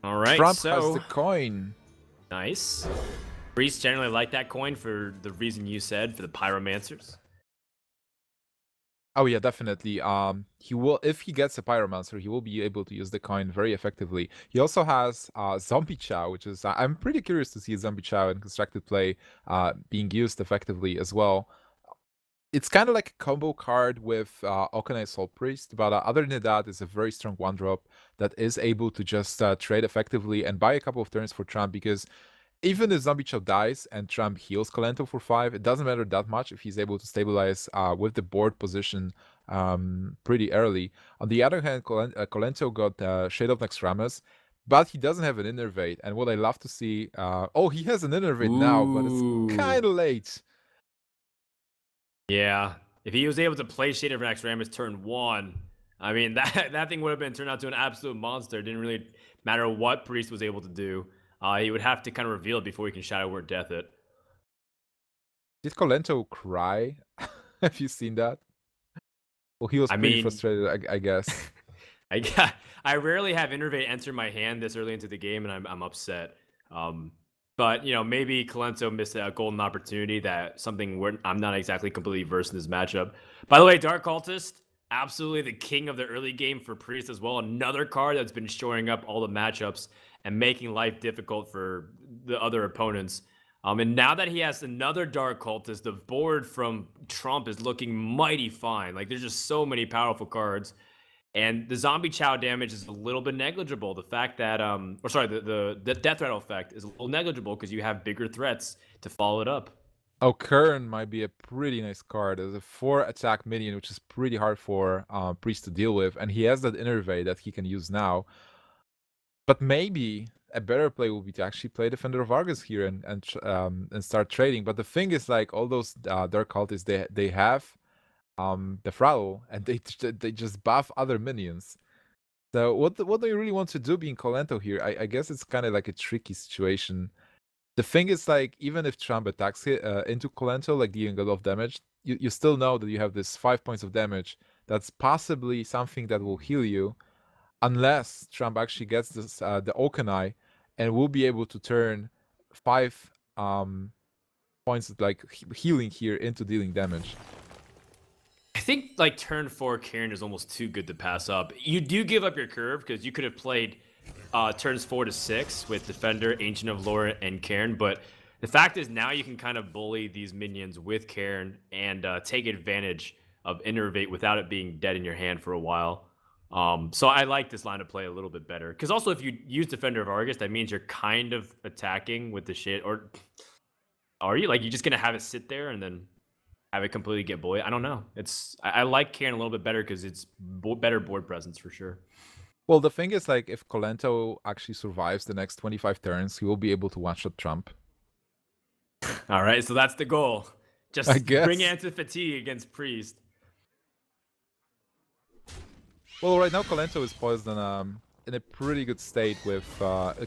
All right, Trump so has the coin. nice. Priests generally like that coin for the reason you said, for the pyromancers. Oh yeah, definitely. He will, if he gets a pyromancer, he will be able to use the coin very effectively. He also has zombie chow, which is I'm pretty curious to see zombie chow in constructed play being used effectively as well. It's kind of like a combo card with Okanai Soul Priest, but other than that, it's a very strong one drop that is able to just trade effectively and buy a couple of turns for Trump, because even if Zombie Chow dies and Trump heals Kolento for 5, it doesn't matter that much if he's able to stabilize with the board position pretty early. On the other hand, Kolento got Shade of Naxxramas, but he doesn't have an Innervate. And what I love to see... oh, he has an Innervate now, but it's kind of late. Yeah, if he was able to play Shade of Naxxramas turn 1, I mean, that thing would have been turned out to an absolute monster. It didn't really matter what Priest was able to do. He would have to kind of reveal it before he can Shadow Word Death it. Did Kolento cry? Have you seen that? Well, he was pretty frustrated, I guess. I rarely have Innervate enter my hand this early into the game, and I'm upset. But, you know, maybe Kolento missed a golden opportunity, that something where I'm not exactly completely versed in this matchup. By the way, Dark Cultist, absolutely the king of the early game for Priest as well. Another card that's been shoring up all the matchups and making life difficult for the other opponents. And now that he has another Dark Cultist, the board from Trump is looking mighty fine. Like, there's just so many powerful cards. And the zombie chow damage is a little bit negligible. The fact that, the death rattle effect is a little negligible because you have bigger threats to follow it up. Oh, Kern might be a pretty nice card. There's a 4 attack minion, which is pretty hard for Priest to deal with. And he has that Innervate that he can use now. But maybe a better play will be to actually play Defender of Argus here and start trading. But the thing is, like, all those Dark Cultists, they have the Frowel, and they just buff other minions. So what do you really want to do being Kolento here? I guess it's kind of like a tricky situation. The thing is, like, even if Trump attacks into Kolento, like dealing a lot of damage, you still know that you have this 5 points of damage. That's possibly something that will heal you, unless Trump actually gets this the Okanai, and will be able to turn 5 points of like healing here into dealing damage. I think like turn 4 Karen is almost too good to pass up. You do give up your curve because you could have played turns 4 to 6 with Defender, Ancient of Lore, and Karen, but the fact is now you can kind of bully these minions with Karen and take advantage of Innervate without it being dead in your hand for a while. So I like this line of play a little bit better. Because also if you use Defender of Argus, that means you're kind of attacking with the shit. Or are you? Like, you're just going to have it sit there and then have it completely get bullied? I don't know. I like Karen a little bit better because it's better board presence for sure. Well, the thing is, like, if Kolento actually survives the next 25 turns, he will be able to one-shot Trump. All right, so that's the goal. Just bring anti-fatigue against Priest. Well, right now Kolento is poised in a pretty good state with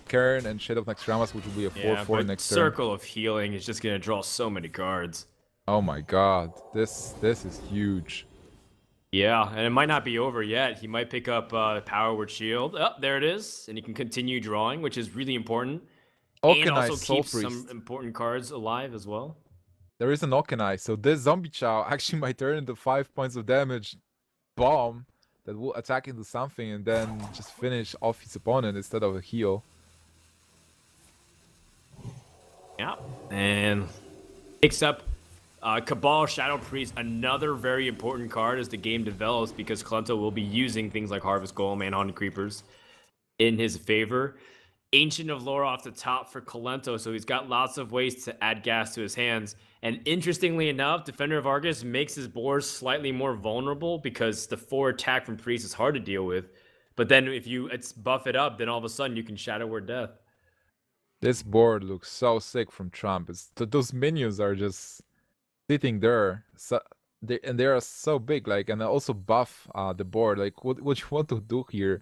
Karen and Shade of Naxxramas, which will be a 4/4 next turn. Circle of Healing is just going to draw so many cards. Oh my god, this is huge. Yeah, and it might not be over yet. He might pick up Power Word Shield. Oh, there it is. And he can continue drawing, which is really important. And also keeps some important cards alive as well. There is an Okanai, so this Zombie Chow actually might turn into 5 points of damage bomb that will attack into something and then just finish off his opponent instead of a heal. Yeah, and picks up Cabal Shadow Priest, another very important card as the game develops, because Kolento will be using things like Harvest Golem and Haunted Creepers in his favor. Ancient of Lore off the top for Kolento, so he's got lots of ways to add gas to his hands. And interestingly enough, Defender of Argus makes his board slightly more vulnerable because the 4 attack from Priest is hard to deal with. But then if you buff it up, then all of a sudden you can Shadow Word Death. This board looks so sick from Trump. Those minions are just sitting there, and they are so big, like, and also buff the board. Like, what you want to do here?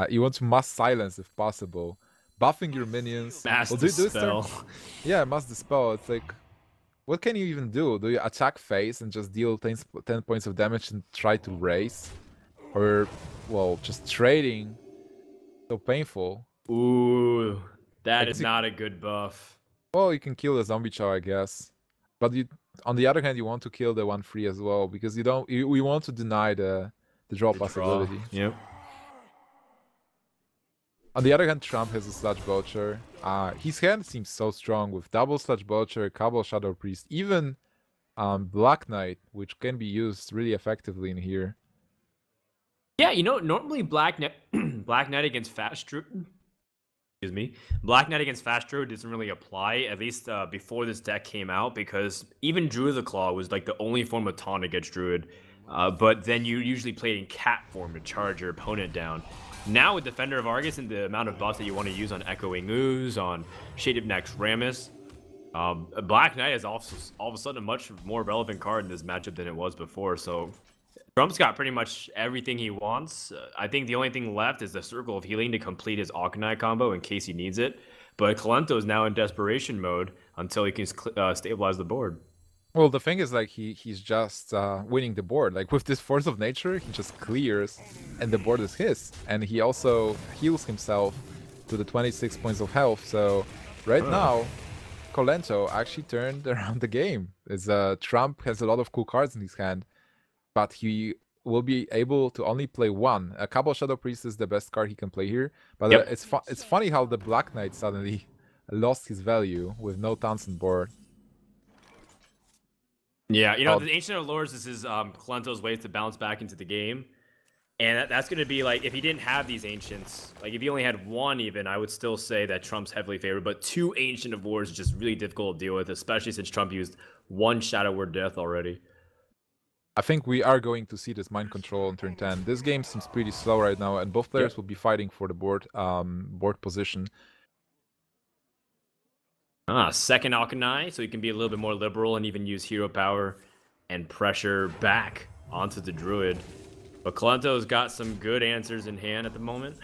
You want to mass silence if possible, buffing your minions. Mass dispel. Yeah, mass dispel. It's like, what can you even do? Do you attack face and just deal 10 points of damage and try to raise, or well, just trading? So painful. Ooh, I that is guess not a good buff. well, you can kill the zombie chow, I guess. But on the other hand, you want to kill the 1-3 as well, because we want to deny the draw The draw. possibility. Yep. On the other hand, Trump has a Sludge Belcher. His hand seems so strong with double Sludge Belcher, Cabal Shadow Priest, even Black Knight, which can be used really effectively in here. Yeah, normally Black Knight against Fast Druid. Excuse me. Black Knight against Fast Druid doesn't really apply, at least before this deck came out, because even Druid of the Claw was like the only form of taunt against Druid. But then you usually played in cat form to charge your opponent down. Now with Defender of Argus and the amount of buffs that you want to use on Echoing Ooze, on Shaded Naxxramas, Black Knight is also all of a sudden a much more relevant card in this matchup than it was before. So Trump's got pretty much everything he wants. I think the only thing left is the Circle of Healing to complete his Akanai combo in case he needs it. But Kolento is now in desperation mode until he can stabilize the board. Well, the thing is, like, he's just winning the board. Like, with this Force of Nature, he just clears, and the board is his. And he also heals himself to the 26 points of health. So, right now, Kolento actually turned around the game. Trump has a lot of cool cards in his hand, but he will be able to only play one. A Cabal Shadow Priest is the best card he can play here. But Yep. it's funny how the Black Knight suddenly lost his value with no taunts on board. Yeah, the Ancient of Lords is Kolento's way to bounce back into the game. And that's going to be like, if he didn't have these Ancients, like if he only had one even, I would still say that Trump's heavily favored. But two Ancient of Lords is just really difficult to deal with, especially since Trump used one Shadow Word Death already. I think we are going to see this mind control on turn 10. This game seems pretty slow right now, and both players will be fighting for the board position. Second Akanai, so he can be a little bit more liberal and even use hero power and pressure back onto the Druid. But Kolento's got some good answers in hand at the moment.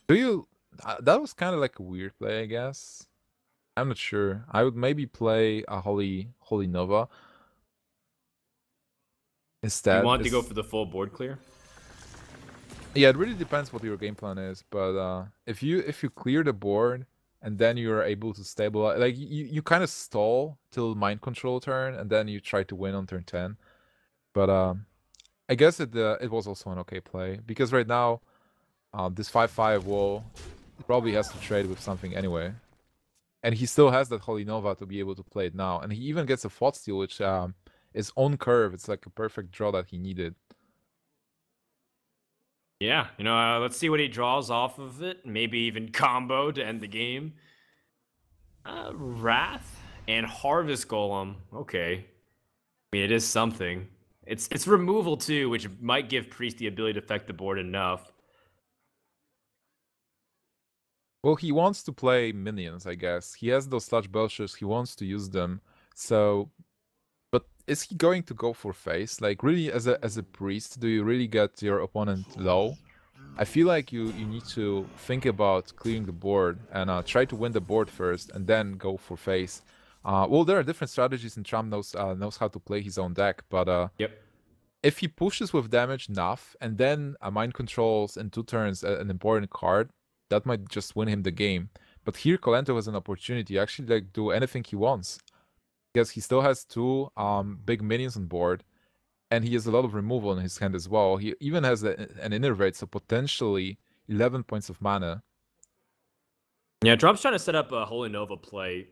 That was kind of like a weird play, I guess. I'm not sure. I would maybe play a Holy Nova instead. You want to go for the full board clear? Yeah, it really depends what your game plan is. But if you clear the board and then you're able to stabilize, like you kind of stall till mind control turn, and then you try to win on turn 10. But I guess it was also an okay play, because right now this 5/5 wall probably has to trade with something anyway, and he still has that Holy Nova to be able to play it now, and he even gets a Thought Steal, which is on curve. It's like a perfect draw that he needed. Yeah, let's see what he draws off of it. Maybe even combo to end the game. Wrath and Harvest Golem. Okay. I mean, it is something. It's removal too, which might give Priest the ability to affect the board enough. Well, he wants to play minions, I guess. He has those Sludge Belchers, he wants to use them. So, but is he going to go for face? Like, really, as a priest, do you really get your opponent low? I feel like you need to think about clearing the board and try to win the board first, and then go for face. Well, there are different strategies, and Trump knows how to play his own deck, but yep. If he pushes with damage enough, and then mind controls in 2 turns an important card, that might just win him the game. But here Kolento has an opportunity to actually like do anything he wants, because he still has 2 big minions on board, and he has a lot of removal in his hand as well. He even has an Innervate, so potentially 11 points of mana. Yeah, Trump's trying to set up a Holy Nova play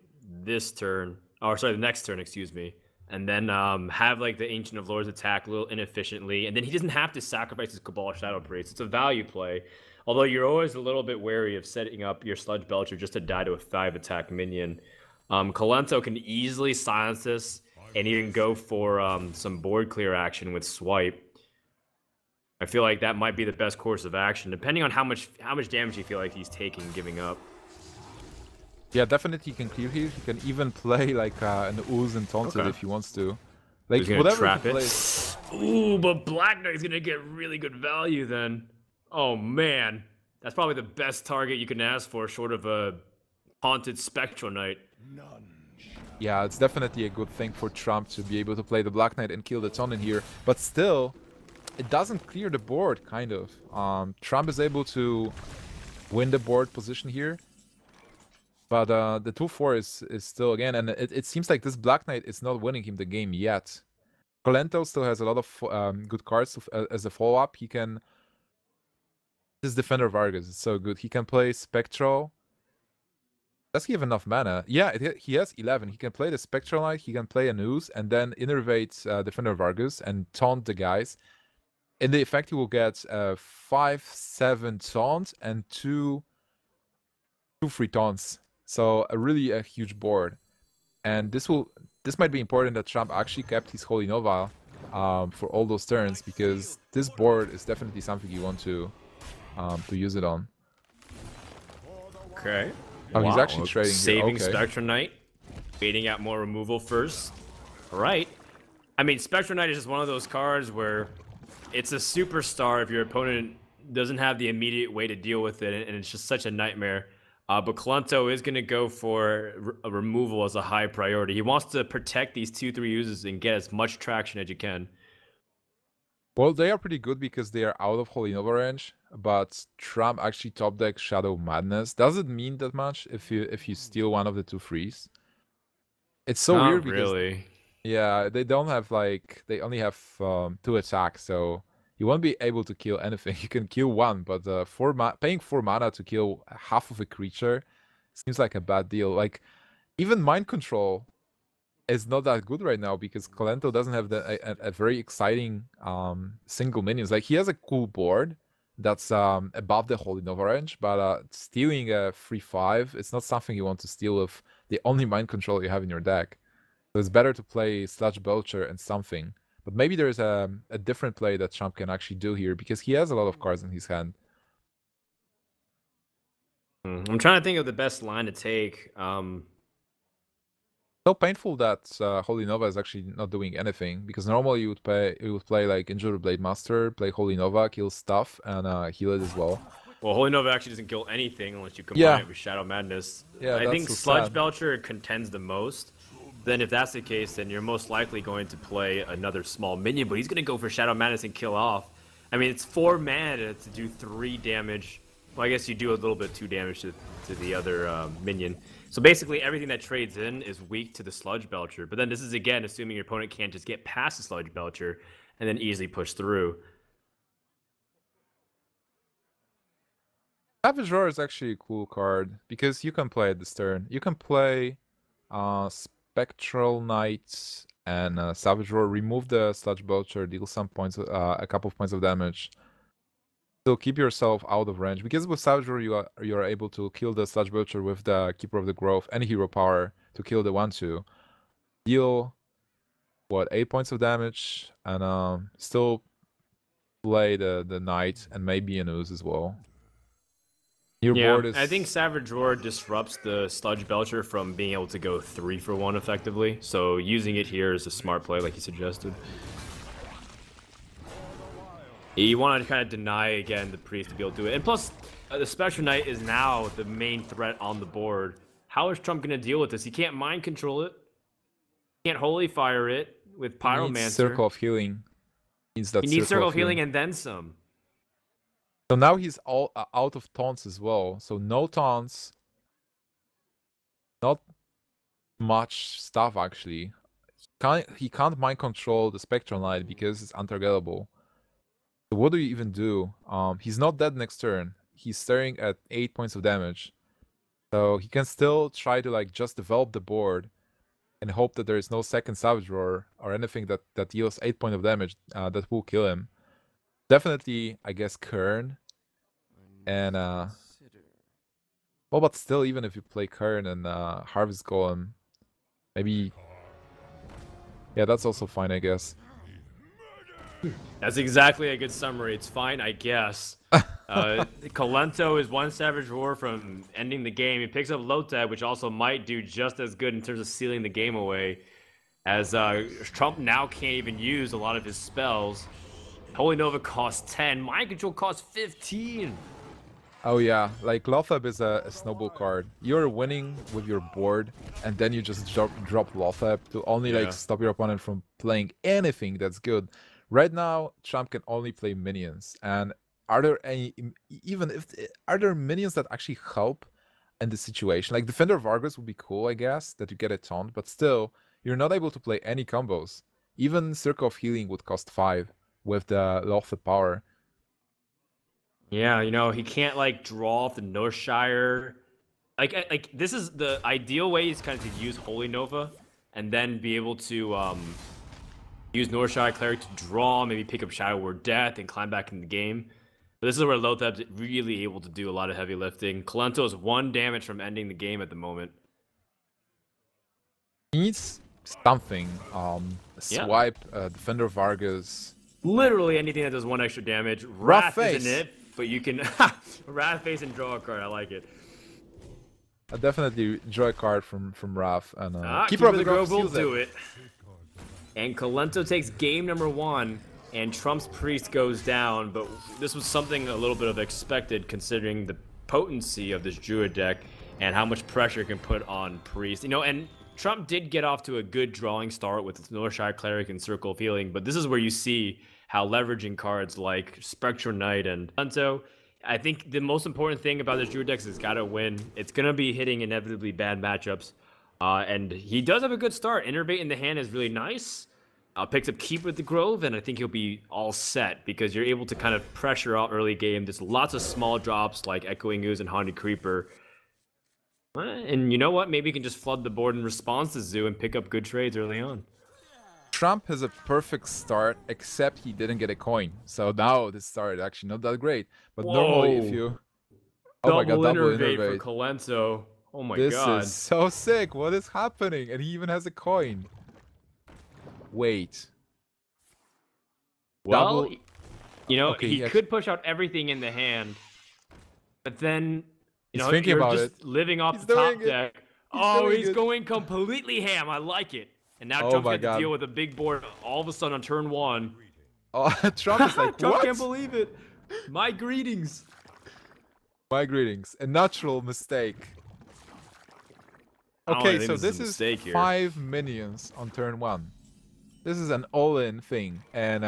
this turn, or sorry, the next turn, excuse me, and then have like the Ancient of Lords attack a little inefficiently, and then he doesn't have to sacrifice his Cabal Shadow Priest. It's a value play, although you're always a little bit wary of setting up your Sludge Belcher just to die to a 5-attack minion. Kolento can easily silence this and even go for some board clear action with Swipe. I feel like that might be the best course of action, depending on how much damage you feel like he's taking giving up. Yeah, definitely he can clear here. He can even play like an Ooze and Taunted if he wants to. Like, he's gonna whatever trap he it. plays. Ooh, but Black Knight's gonna get really good value then. Oh man, that's probably the best target you can ask for, short of a Haunted Spectral Knight. Yeah, it's definitely a good thing for Trump to be able to play the Black Knight and kill the Ton in here. But still, it doesn't clear the board, kind of. Trump is able to win the board position here. But the 2-4 is still, again, and it seems like this Black Knight is not winning him the game yet. Kolento still has a lot of good cards as a follow-up. He can... This Defender Vargas is so good. He can play Spectral. Does he have enough mana? Yeah, he has 11. He can play the Spectral Knight, he can play an Ooze, and then innervate Defender Vargas and taunt the guys. In the effect, he will get 5/7 taunt and two free taunts. So a huge board. And this might be important that Trump actually kept his Holy Nova for all those turns, because this board is definitely something you want to use it on. Okay. Oh, wow. He's actually trading saving here. Okay. Spectral Knight, baiting out more removal first. All right. I mean, Spectral Knight is just one of those cards where it's a superstar if your opponent doesn't have the immediate way to deal with it, and it's just such a nightmare. But Kolento is going to go for a removal as a high priority. He wants to protect these 2/3 uses and get as much traction as you can. Well, they are pretty good because they are out of Holy Nova range, but Trump actually top deck Shadow Madness. Does it mean that much if you steal one of the 2/3s? It's so weird because yeah, they don't have they only have 2 attacks, so you won't be able to kill anything. You can kill one, but paying 4 mana to kill half of a creature seems like a bad deal. Like, even Mind Control is not that good right now because Kolento doesn't have a very exciting single minions. Like, he has a cool board that's above the Holy Nova range, but stealing a 3/5, it's not something you want to steal with the only Mind Control you have in your deck. So it's better to play Sludge Belcher and something. But maybe there's a different play that Trump can actually do here, because he has a lot of cards in his hand. I'm trying to think of the best line to take. So painful that Holy Nova is actually not doing anything, because normally you would play like Injure Blade Master, play Holy Nova, kill stuff, and heal it as well. Well, Holy Nova actually doesn't kill anything unless you combine it with Shadow Madness. Yeah, I think Sludge Belcher contends the most. Then if that's the case, then you're most likely going to play another small minion, but he's going to go for Shadow Madness and kill off. I mean, it's 4 mana to do 3 damage. Well, I guess you do a little bit 2 damage to the other minion. So basically, everything that trades in is weak to the Sludge Belcher. But then this is, again, assuming your opponent can't just get past the Sludge Belcher and then easily push through. Savage Roar is actually a cool card, because you can play it this turn. You can play Spectral Knight and Savage Roar, remove the Sludge Belcher, deal some points, a couple of points of damage. So keep yourself out of range, because with Savage Roar you are able to kill the Sludge Belcher with the Keeper of the Grove and Hero Power to kill the 1/2. Deal, what, 8 points of damage, and still play the Knight and maybe an Ooze as well. Your board is... I think Savage Roar disrupts the Sludge Belcher from being able to go 3 for 1 effectively. So using it here is a smart play, like you suggested. You want to kind of deny, again, the Priest to be able to do it. And plus, the Spectral Knight is now the main threat on the board. How is Trump going to deal with this? He can't Mind Control it. He can't Holy Fire it with Pyromancer. He needs Circle of Healing. He needs Circle of Healing and then some. So now he's all out of taunts as well. So no taunts. Not much stuff, actually. He can't Mind Control the Spectral Knight because it's untargetable. So what do you even do? He's not dead next turn. He's staring at 8 points of damage. So he can still try to just develop the board and hope that there is no second Savage Roar or anything that deals 8 points of damage that will kill him. Definitely, I guess, Kern. And well, but still, even if you play Kern and Harvest Golem, maybe... Yeah, that's also fine, I guess. That's exactly a good summary. It's fine, I guess. Kolento is 1 Savage Roar from ending the game. He picks up Lotad, which also might do just as good in terms of sealing the game away, as Trump now can't even use a lot of his spells. Holy Nova costs 10. Mind Control costs 15. Oh yeah, Lothab is a snowball card. You're winning with your board, and then you just drop Lothab to only stop your opponent from playing anything that's good. Right now, Trump can only play minions, and are there any, even if, are there minions that actually help in this situation? Like Defender of Argus would be cool, I guess, that you get a taunt, but still, you're not able to play any combos. Even Circle of Healing would cost 5 with the Lothar power. Yeah, you know, he can't like draw off the Northshire. Like this is the ideal way is kind of to use Holy Nova and then be able to use Northshire Cleric to draw, maybe pick up Shadow Word Death and climb back in the game. But this is where Lothab's really able to do a lot of heavy lifting. Kolento is 1 damage from ending the game at the moment. He needs something. Swipe, Defender of Argus. Literally anything that does 1 extra damage. Wrath isn't it, but you can Wrath face and draw a card. I like it. I definitely draw a card from Wrath and Keeper of the Grove will do it. And Kolento takes game number 1, and Trump's Priest goes down, but this was something a little bit of expected considering the potency of this Druid deck and how much pressure it can put on Priest. You know, and Trump did get off to a good drawing start with Northshire Cleric and Circle of Healing, but this is where you see how leveraging cards like Spectral Knight and Kolento, I think the most important thing about this Druid deck is it's got to win. It's going to be hitting inevitably bad matchups. And he does have a good start. Innervate in the hand is really nice. Picks up Keep with the Grove, and I think he'll be all set because you're able to kind of pressure out early game. There's lots of small drops like Echoing Ooze and Haunted Creeper. And you know what? Maybe you can just flood the board in response to Zoo and pick up good trades early on. Trump has a perfect start, except he didn't get a coin. So now this start actually not that great. But normally if you... Oh my god, double innervate for Kolento. Oh my god. This is so sick. What is happening? And he even has a coin. Wait. Well, you know, okay, he could push out everything in the hand. But then, you know, thinking you're about just living off the top deck. He's going completely ham. I like it. And now Trump's got to deal with a big board all of a sudden on turn 1. Oh, Trump is like, Trump what? Can't believe it. My greetings. My greetings. A natural mistake. Okay, so this is 5 minions on turn 1. This is an all-in thing. And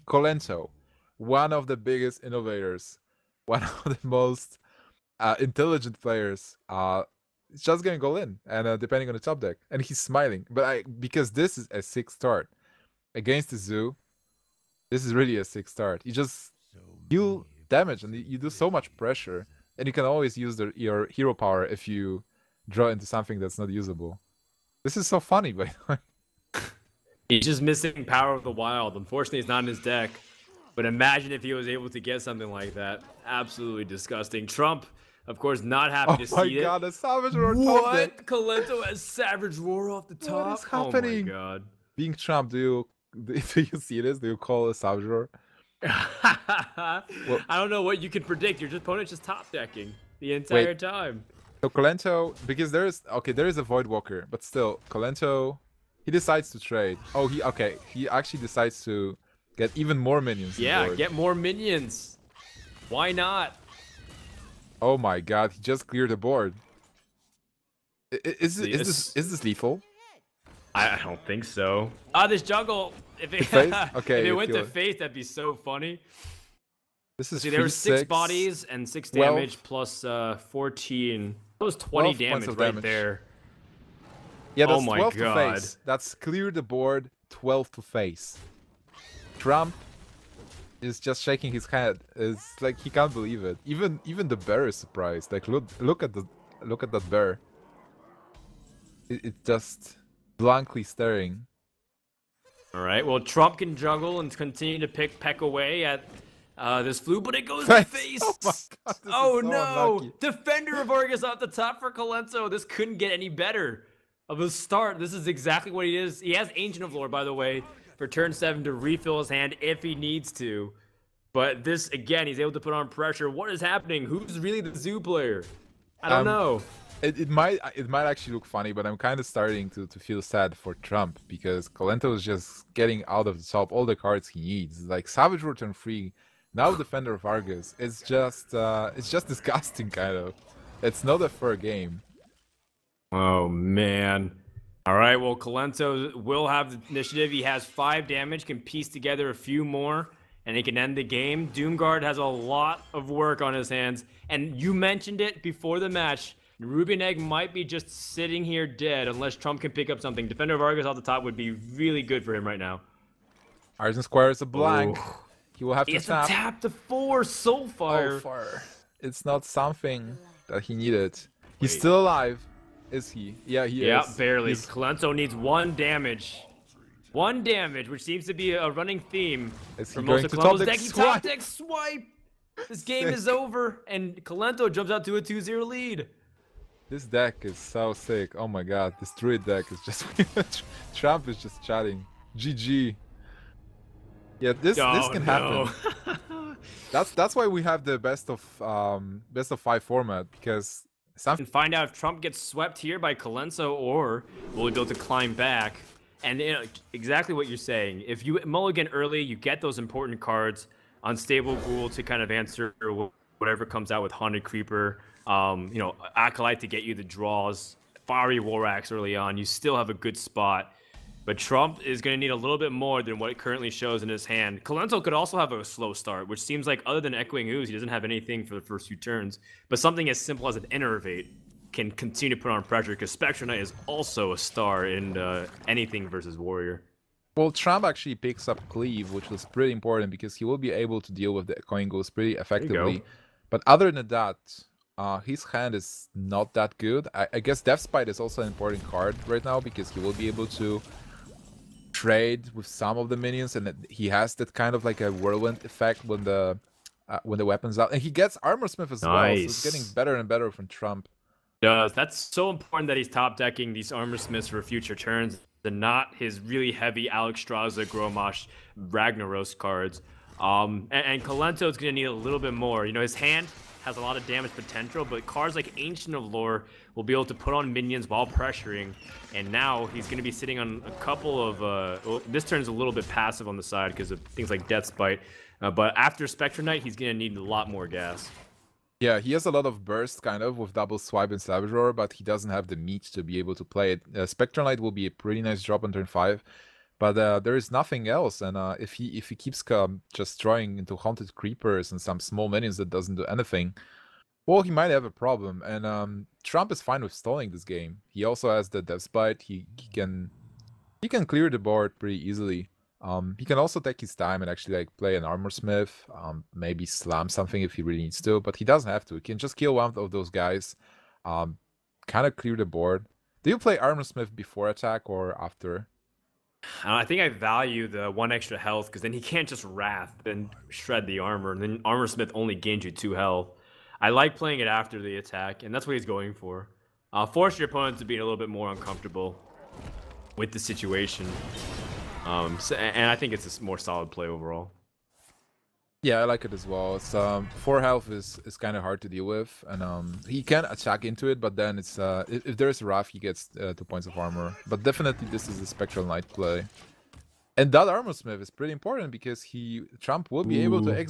Kolento, one of the biggest innovators, one of the most intelligent players, it's just gonna go in, and depending on the top deck, and he's smiling. But because this is a 6 start against the Zoo, this is really a 6 start. You just deal damage, and you do so much pressure, and you can always use your hero power if you draw into something that's not usable. This is so funny, by the way. He's just missing Power of the Wild. Unfortunately, it's not in his deck. But imagine if he was able to get something like that. Absolutely disgusting. Trump, of course, not happy to see it. Oh my god, a Savage Roar top deck. Kolento has Savage Roar off the top? What is happening? Oh my god. Being Trump, do you see this? Do you call a Savage Roar? I don't know what you can predict. Your opponent's just top decking the entire time. So Kolento, because there is a Void Walker, but still, Kolento, he decides to trade. Oh, he actually decides to get even more minions. Yeah, get more minions. Why not? Oh my god, he just cleared the board. Is this lethal? I don't think so. This jungle, if it, if it went to face, that'd be so funny. This is there were 6 bodies and 6 damage plus 14. That was 20 damage right there. Yeah, that's 12 to face. That's clear the board, 12 to face. Trump is just shaking his head. It's like he can't believe it. Even the bear is surprised. Like look at that bear. It's just blankly staring. All right. Well, Trump can juggle and continue to peck away at this flu, but it goes to face. Oh my god! Oh no! Unlucky. Defender of Argus off the top for Kolento. This couldn't get any better of a start. This is exactly what he is. He has Ancient of Lore, by the way, for turn 7 to refill his hand if he needs to. But this, again, he's able to put on pressure. What is happening? Who's really the Zoo player? I don't know. It might actually look funny, but I'm kind of starting to feel sad for Trump because Kolento is just getting out of the top all the cards he needs. Like Savage Roar turn 3, now Defender of Argus. It's just disgusting, kind of. It's not a fair game. Oh man. All right, well, Kolento will have the initiative. He has 5 damage, can piece together a few more, and he can end the game. Doomguard has a lot of work on his hands, and you mentioned it before the match. Ruby and Egg might be just sitting here dead unless Trump can pick up something. Defender of Argus off the top would be really good for him right now. Arisen Square is a blank. Oh. He will have He to has to tap the 4 Soulfire. Soulfire. It's not something that he needed. He's still alive. Is he? Yeah, he is. Yeah, barely. Kolento needs 1 damage. 1 damage, which seems to be a running theme for most of Kolento's deck. He top deck swipe! This game is over, and Kolento jumps out to a 2-0 lead. This deck is so sick. Oh my god, this Druid deck is just... Trump is just chatting. GG. Yeah, this can happen. That's why we have the best of 5 format, because and find out if Trump gets swept here by Kolento, or will he be able to climb back. And you know, exactly what you're saying. If you mulligan early, you get those important cards. Unstable Ghoul to kind of answer whatever comes out with Haunted Creeper. You know, Acolyte to get you the draws. Fiery War Axe early on. You still have a good spot. But Trump is going to need a little bit more than what it currently shows in his hand. Kolento could also have a slow start, which seems like other than Echoing Ooze, he doesn't have anything for the first few turns. But something as simple as an Innervate can continue to put on pressure, because Spectral Knight is also a star in anything versus Warrior. Well, Trump actually picks up Cleave, which was pretty important because he will be able to deal with the Echoing Ooze pretty effectively. But other than that, his hand is not that good. I guess Deathspite is also an important card right now because he will be able to trade with some of the minions, and he has that kind of like a whirlwind effect when the weapon's out, and he gets Armorsmith as well, so it's getting better and better from Trump. That's so important that he's top decking these Armorsmiths for future turns, and not his really heavy Alex Straza, Gromosh, Ragnaros cards. And Kolento is going to need a little bit more. You know, his hand has a lot of damage potential, but cards like Ancient of Lore will be able to put on minions while pressuring. And now he's going to be sitting on a couple of... well, this turn's a little bit passive on the side because of things like Deathspite. But after Spectral Knight, he's going to need a lot more gas. Yeah, he has a lot of burst kind of with double swipe and Savage Roar, but he doesn't have the meat to be able to play it. Spectral Knight will be a pretty nice drop on turn 5. But there is nothing else, and if he keeps just drawing into Haunted Creepers and some small minions that doesn't do anything, well, he might have a problem. And Trump is fine with stalling this game. He also has the Deathspite. He can clear the board pretty easily. He can also take his time and actually like play an Armorsmith, maybe slam something if he really needs to, but he doesn't have to. He can just kill one of those guys, kind of clear the board. Do you play Armorsmith before attack or after? I think I value the 1 extra health, because then he can't just Wrath and shred the armor, and then Armorsmith only gains you 2 health. I like playing it after the attack, and that's what he's going for. Force your opponent to be a little bit more uncomfortable with the situation. And I think it's a more solid play overall. Yeah, I like it as well. It's 4 health is kind of hard to deal with, and he can attack into it, but then it's if there is a Wrath, he gets 2 points of armor. But definitely this is a Spectral Knight play, and that Armorsmith is pretty important because Trump will be able to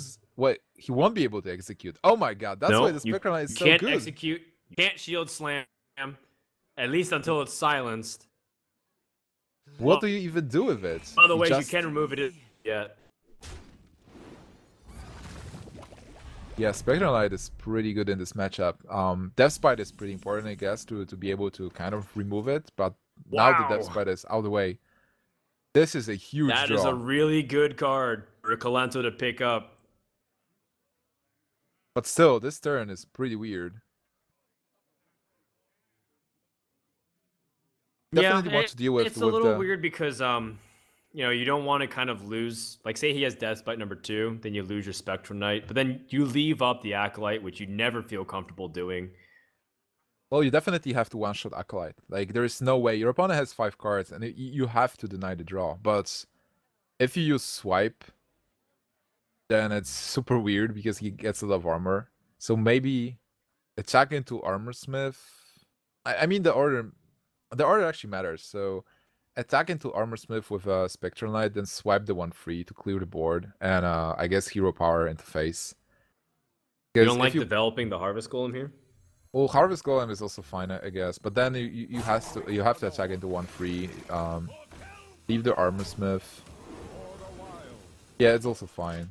he won't be able to execute. Oh my god, that's why the Spectral Knight is so good. You can't execute, you can't shield slam, at least until it's silenced. What do you even do with it? Other ways you can remove it yet. Yeah, Spectral Knight is pretty good in this matchup. Deathspite is pretty important, I guess, to be able to kind of remove it, but now the Deathspite is out of the way. This is a huge draw. That is a really good card for Kolento to pick up. But still, this turn is pretty weird. Definitely want to deal with. It's a little weird because you know, you don't want to kind of lose, like say he has Deathspite number 2, then you lose your Spectral Knight, but then you leave up the Acolyte, which you never feel comfortable doing. Well, you definitely have to one-shot Acolyte. Like, there is no way. Your opponent has 5 cards, and you have to deny the draw. But if you use Swipe, then it's super weird because he gets a lot of armor. So maybe attack into Armorsmith. I mean, the order actually matters. So attack into Armorsmith with a Spectral Knight, then swipe the 1 free to clear the board, and I guess Hero Power into face. You don't like developing the Harvest Golem here? Well, Harvest Golem is also fine, I guess, but then you have to attack into 1 free. Leave the Armorsmith. Yeah, it's also fine.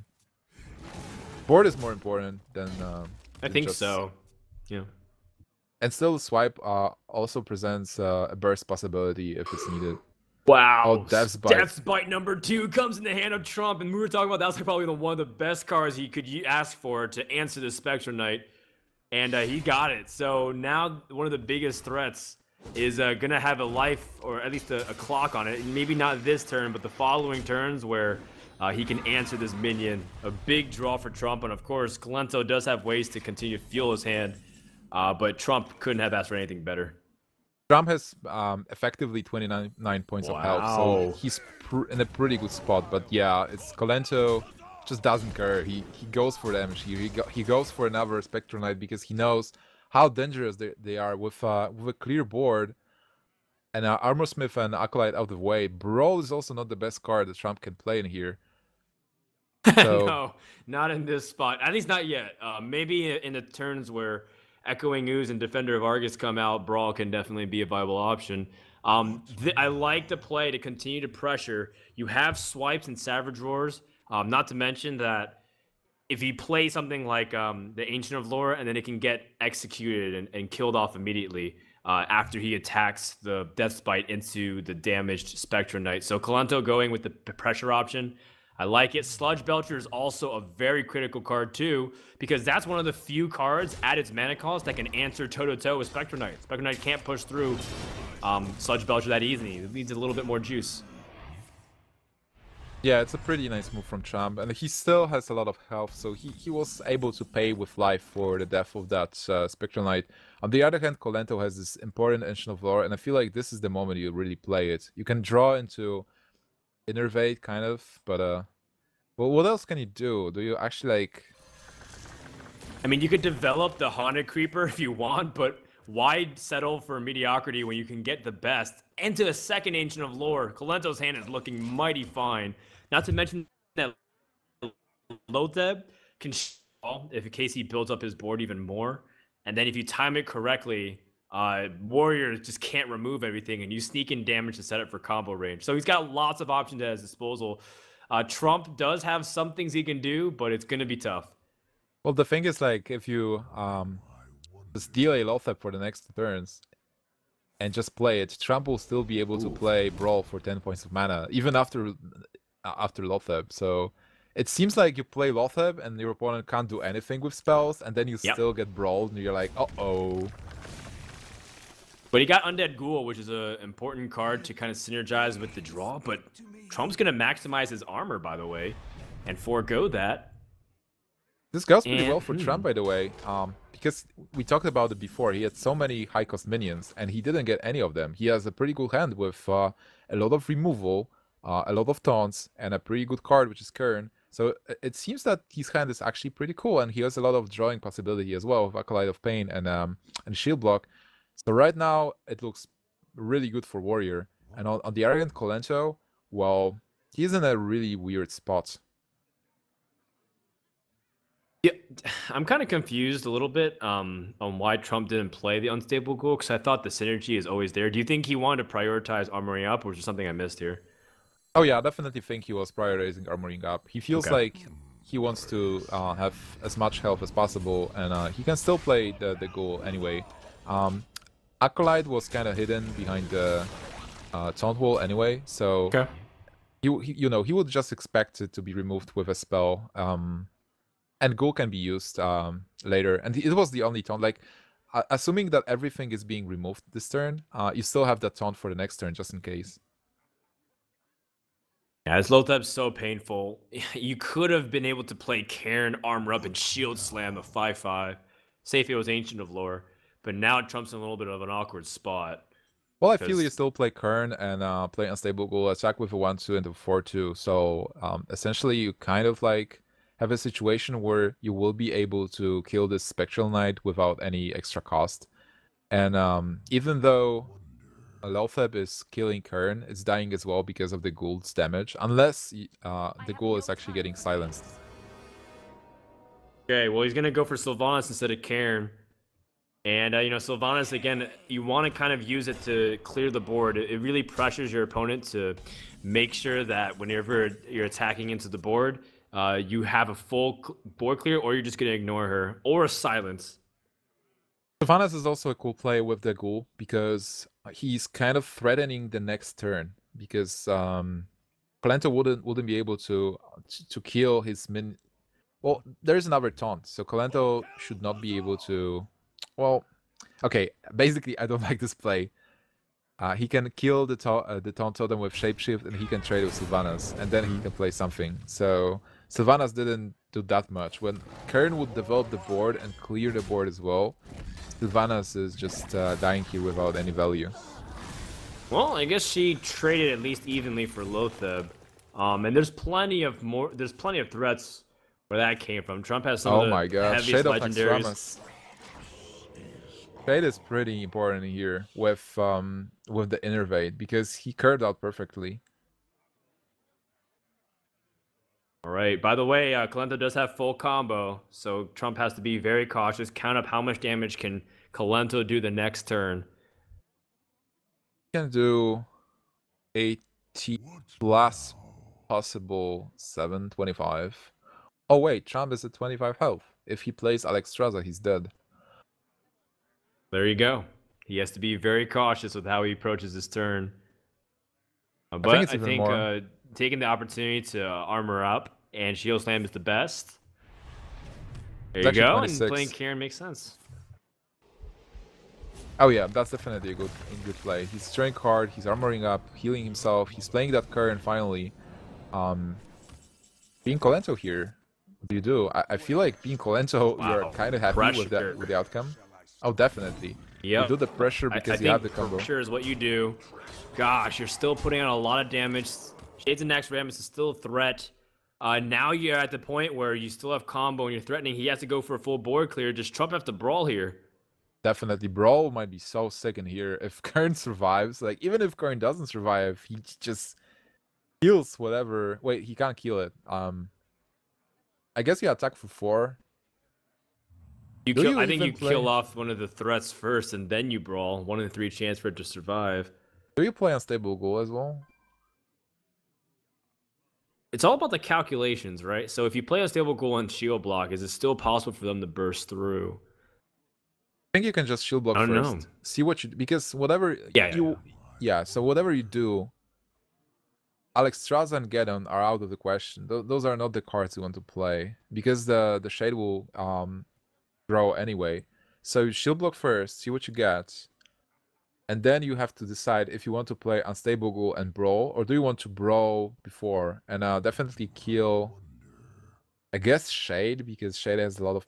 board is more important than I think so. Yeah. And still, swipe also presents a burst possibility if it's needed. Wow. Oh, Death's Bite. Death's Bite number 2 comes in the hand of Trump, and we were talking about that's like probably one of the best cards he could ask for to answer the Spectrum Knight, and he got it. So now one of the biggest threats is gonna have a life, or at least a clock on it. Maybe not this turn, but the following turns where he can answer this minion. A big draw for Trump, and of course, Kolento does have ways to continue to fuel his hand, but Trump couldn't have asked for anything better. Trump has effectively 29 points of health, so he's in a pretty good spot. But yeah, it's Kolento just doesn't care. He goes for damage here. He goes for another Spectrum Knight because he knows how dangerous they are with a clear board and Armor Smith and Acolyte out of the way. Brawl is also not the best card that Trump can play in here. So... No, not in this spot. At least not yet. Maybe in the turns where Echoing Ooze and Defender of Argus come out, Brawl can definitely be a viable option. I like the play to continue to pressure. You have swipes and Savage Roars, not to mention that if you play something like the Ancient of Lore, and then it can get executed and killed off immediately after he attacks the Death's Bite into the damaged Spectrum Knight. So Kolento going with the pressure option. I like it. Sludge Belcher is also a very critical card too, because that's one of the few cards at its mana cost that can answer toe-to-toe with Spectrum Knight. Spectrum Knight can't push through Sludge Belcher that easily. It needs a little bit more juice. Yeah, it's a pretty nice move from Trump, and he still has a lot of health, so he was able to pay with life for the death of that Spectral Knight. On the other hand, Kolento has this important Ancient of Lore, and I feel like this is the moment you really play it. You can draw into Innervate, kind of, but well, what else can you do? Do you actually, like... I mean, you could develop the Haunted Creeper if you want, but why settle for mediocrity when you can get the best? And to a second Ancient of Lore, Kolento's hand is looking mighty fine. Not to mention that Lotheb can if in case he builds up his board even more. And then if you time it correctly, Warrior just can't remove everything, and you sneak in damage to set it for combo range. So he's got lots of options at his disposal. Trump does have some things he can do, but it's going to be tough. Well, the thing is, like, if you just delay Lotheb for the next turns and just play it, Trump will still be able to play Brawl for 10 points of mana, even after Lotheb. So it seems like you play Lotheb and your opponent can't do anything with spells, and then you still get brawled, and you're like, uh-oh. But he got Undead Ghoul, which is an important card to kind of synergize with the draw. But Trump's going to maximize his armor, by the way, and forego that. This goes pretty well for Trump, by the way, because we talked about it before. He had so many high-cost minions, and he didn't get any of them. He has a pretty good hand with a lot of removal, a lot of taunts, and a pretty good card, which is Kern. So it seems that his hand is actually pretty cool, and he has a lot of drawing possibility as well with Acolyte of Pain and Shield Block. So right now, it looks really good for Warrior. And on the Arrogant Kolento, well, he's in a really weird spot. Yeah, I'm kind of confused a little bit on why Trump didn't play the Unstable Ghoul, because I thought the synergy is always there. Do you think he wanted to prioritize armoring up, or is there something I missed here? Oh yeah, I definitely think he was prioritizing armoring up. He feels like he wants to have as much health as possible, and he can still play the Ghoul anyway. Acolyte was kind of hidden behind the Taunt Wall anyway, so he would just expect it to be removed with a spell. And Ghoul can be used later, and it was the only taunt. Like, assuming that everything is being removed this turn, you still have that taunt for the next turn, just in case. Yeah, this Lotheb's so painful. You could have been able to play Cairn, Armor Up, and Shield Slam a 5/5. Say if it was Ancient of Lore. But now Trump's in a little bit of an awkward spot. Well, I feel you still play Kern and play Unstable Ghoul, attack with a 1/2 and a 4/2. So essentially, you kind of like have a situation where you will be able to kill this Spectral Knight without any extra cost. And even though Lotheb is killing Kern, it's dying as well because of the Ghoul's damage, unless the Ghoul is actually getting silenced. Okay, well, he's going to go for Sylvanas instead of Cairn. And, Sylvanas, again, you want to kind of use it to clear the board. It really pressures your opponent to make sure that whenever you're attacking into the board, you have a full board clear, or you're just gonna ignore her, or a silence. Sylvanas is also a cool play with the ghoul because he's kind of threatening the next turn because Kolento wouldn't be able to kill his min. Well, there's another taunt, so Kolento should not be able to. Well, okay. Basically, I don't like this play. He can kill the taunt totem with shapeshift, and he can trade with Sylvanas, and then he can play something. So Sylvanas didn't do that much. When Kern would develop the board and clear the board as well, Sylvanas is just dying here without any value. Well, I guess she traded at least evenly for Lotheb, and there's plenty of threats where that came from. Trump has some of the heaviest Shade of legendaries. Naxxramas. Shade is pretty important here with the innervate because he curved out perfectly. All right. By the way, Kolento does have full combo, so Trump has to be very cautious. Count up how much damage can Kolento do the next turn. Can do 80 plus possible 725. Oh wait, Trump is at 25 health. If he plays Naxxramas, he's dead. There you go. He has to be very cautious with how he approaches his turn. But I think taking the opportunity to armor up and shield slam is the best. There you go. 26. And playing Karen makes sense. Oh yeah, that's definitely a good play. He's throwing hard, he's armoring up, healing himself, he's playing that Karen finally. Being Kolento here, what do you do? I feel like being Kolento, you're kind of happy with the outcome. Oh, definitely. Yeah. You do the pressure because you have the combo. Pressure is what you do. Gosh, you're still putting on a lot of damage. Shades of Naxxramas is still a threat. Now you're at the point where you still have combo and you're threatening. He has to go for a full board clear. Does Trump have to brawl here? Definitely. Brawl might be so sick in here. If Kern survives, like, even if Kern doesn't survive, he just heals whatever. Wait, he can't kill it. I guess you attack for 4. I think you kill off one of the threats first, and then you brawl. 1 in 3 chance for it to survive. Do you play Unstable Ghoul as well? It's all about the calculations, right? So if you play Unstable Ghoul on shield block, is it still possible for them to burst through? I think you can just shield block first. Know. See what you... Because whatever so whatever you do, Naxxramas and Geddon are out of the question. Those are not the cards you want to play. Because the Shade will... grow anyway. So shield block first, see what you get, and then you have to decide if you want to play Unstable Ghoul and brawl, or do you want to brawl before and definitely kill, I guess, Shade, because Shade has a lot of...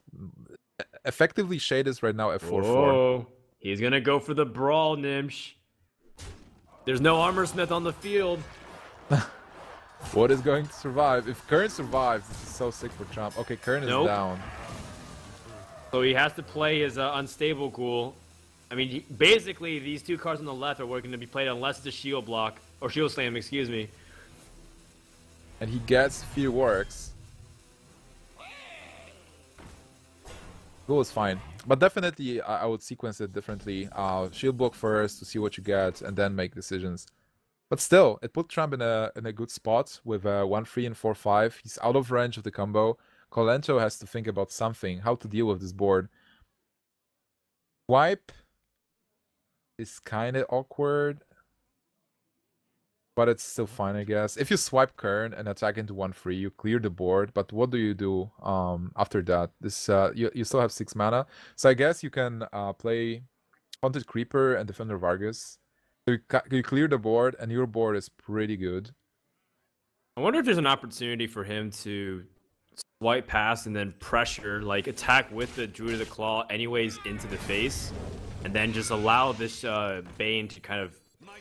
Effectively, Shade is right now at 4-4. He's gonna go for the brawl, Nimsh. There's no Armor Smith on the field. What is going to survive? If Kern survives, this is so sick for Trump. Okay, Kern is down. So he has to play his Unstable Ghoul. I mean, basically, these 2 cards on the left are going to be played unless it's a shield block, or shield slam, excuse me. And he gets Fear Works. Ghoul is fine. But definitely, I would sequence it differently. Shield block first to see what you get, and then make decisions. But still, it put Trump in a good spot with 1-3 and 4-5. He's out of range of the combo. Kolento has to think about something, how to deal with this board. Swipe is kind of awkward, but it's still fine, I guess. If you swipe Kern and attack into 1-3, you clear the board, but what do you do after that? This you still have 6 mana, so I guess you can play Haunted Creeper and Defender Vargas. So you clear the board, and your board is pretty good. I wonder if there's an opportunity for him to swipe past and then pressure, like attack with the Druid of the Claw anyways into the face, and then just allow this Bane to kind of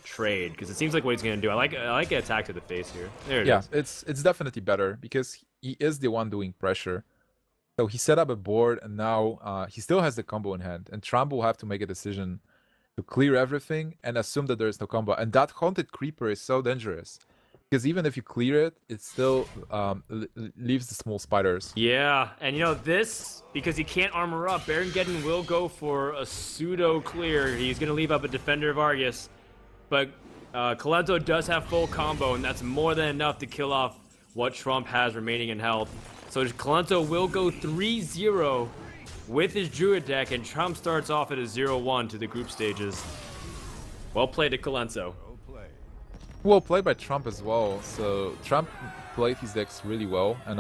trade, because it seems like what he's going to do. I like an attack to the face here. There it is. It's definitely better because he is the one doing pressure. So he set up a board, and now he still has the combo in hand, and Trump will have to make a decision to clear everything and assume that there is no combo. And that Haunted Creeper is so dangerous. Because even if you clear it, it still leaves the small spiders. Yeah, and you know this, because he can't armor up, Baron Geddon will go for a pseudo clear. He's going to leave up a Defender Vargas. But Kolento does have full combo, and that's more than enough to kill off what Trump has remaining in health. So Kolento will go 3-0 with his Druid deck, and Trump starts off at a 0-1 to the group stages. Well played to Kolento. Well played by Trump as well. So Trump played his decks really well, and